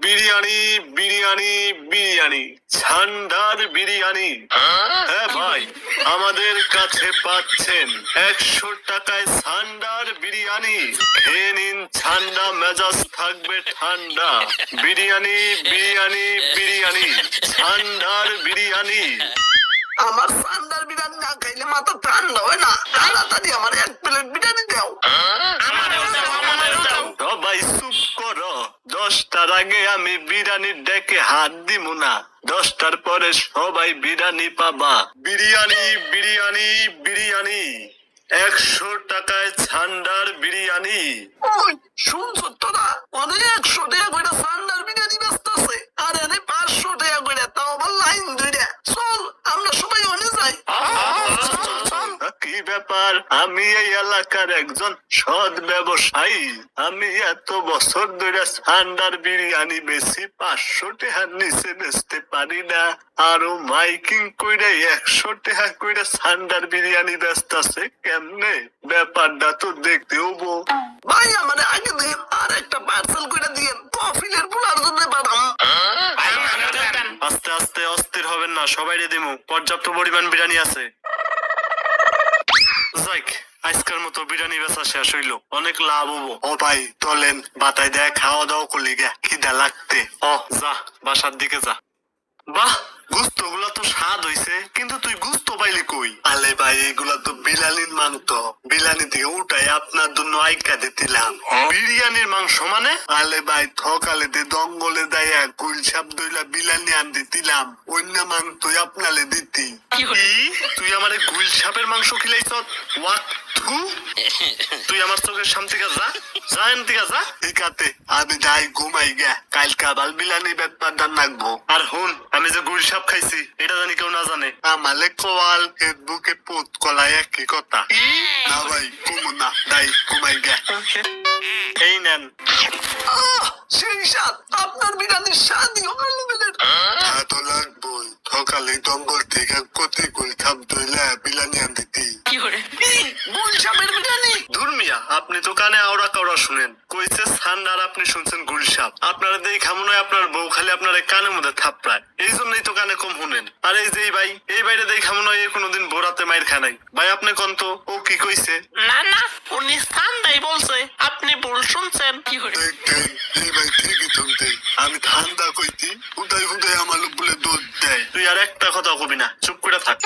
বিরিয়ানি বিরিয়ানি বিরিয়ানি ঝান্ডার বিরিয়ানি। হ্যাঁ ভাই, আমাদের কাছে পাচ্ছেন 100 টাকায় ঝান্ডার বিরিয়ানি। খেয়ে নিন, ঠান্ডা মেজাজ থাকবে ঠান্ডা। বিরিয়ানি বিরিয়ানি বিরিয়ানি ঝান্ডার বিরিয়ানি। আমার সান্ডার বিরিয়ানি না খাইলে মাথা ঠান্ডা হয় না। তাড়াতাড়ি আমার 1 প্লেট বিরিয়ানি দাও। সবাই চুপ করো, 10টার আগে আমি বিরিয়ানি ডেকে হাত দিব না। 10টার পরে সবাই বিরিয়ানি পাবা। বিরিয়ানি বিরিয়ানি বিরিয়ানি 100 টাকায় ঝান্ডার বিরিয়ানি। ওই শুনছ তোরা, ওদের 100 টাকা করে সান্ডার বিরিয়ানি ব্যস্ত আছে, আর এনে 500 টাকা করে, তাও আবার লাইন ধরে। চল আমরা সবাই ওনে যাই। কি ব্যাপার, আমি এই এলাকার একজন সৎ ব্যবসায়ী। আমি এত বছর ধরে ঝান্ডার বিরিয়ানি বেশি 500 টাকার নিচে বেচতে পারি না। আরো মাইকিং কইরা 100 টাকা কইরা ঝান্ডার বিরিয়ানি বেচতাছে কেমনে? ব্যাপারটা তো দেখতে হবো। ভাই আমারে আগে দিন, আর একটা পার্সেল করে দিন, কফিলের পোলার জন্য পাঠাম। আস্তে আস্তে অস্থির হবেন না, সবাই দিমু, পর্যাপ্ত পরিমাণ বিরিয়ানি আছে। যাক, আজকের মতো বিরিয়ানি বেচা শেষ হইলো, অনেক লাভ হবো। ও ভাই চলেন, বাতায় দেয় খাওয়া দাওয়া করলি গে, খিদা লাগতে। ও যা, বাসার দিকে যা। বাহ, গুস্ত গুলা তো স্বাদ হইছে, কিন্তু তুই গুস্ত পাইলি কই? আলে ভাই, এগুলা তো বিলানির মাংস, বিলানি থেকে উঠাই আপনার জন্য আইকা দিলাম। বিরিয়ানির মাংস মানে? আলে ভাই, ঠকালে দে দঙ্গলে দেয় গুলছাপ দইলা বিলানি আন দিলাম, অন্য মাংস আপনালে দিতি। তুই আমার গুলছাপের মাংস খিলাইছ? তুই আমার চোখের সামনে থেকে যা, যা এন থেকে যা। ঠিক আছে, আমি যাই ঘুমাই গে, কালকে আবার বিলানি ব্যাপারটা নাকবো। আর হুন, আমি যে গুলছাপ খাইছি এটা জানি কেউ না জানে। আমালে কোয়াল ফেসবুকে পোস্ট কলাই একই কথা। না ভাই, ঘুমো না, যাই ঘুমাই গে। এই নেন। সেই স্বাদ, আপনার বিরিয়ানির স্বাদই অন্য লেভেলের। তো লাগবোই, সকালে জঙ্গল থেকে কোথে গুলছাপ দইলা বিলানি আন দিতি। গুলশাপের বিরিয়ানি? ধর্মিয়া, আপনি তো কানে আওড়া কাওড়া শুনেন, কইছে ছান আর আপনি শুনছেন গুলশাপ। আপনারা দেখা মনে হয় আপনার বউ খালি আপনার কানের মধ্যে থাপড়ায়, এই জন্যই তো কানে কম শুনেন। আর এই যে ভাই, এই বাইরে দেখা মনে হয় কোনোদিন বোরাতে মাইর খা নাই। ভাই আপনি কোন তো, ও কি কইছে? না না, উনি সান্দাই বলছে, আপনি ভুল শুনছেন। এই ভাই ঠিকই শুনতে, আমি ঠান্ডা কইতি, হুদাই হুদাই আমার বলে দোষ দেয়। তুই আর একটা কথা কবি না, চুপ করে থাক।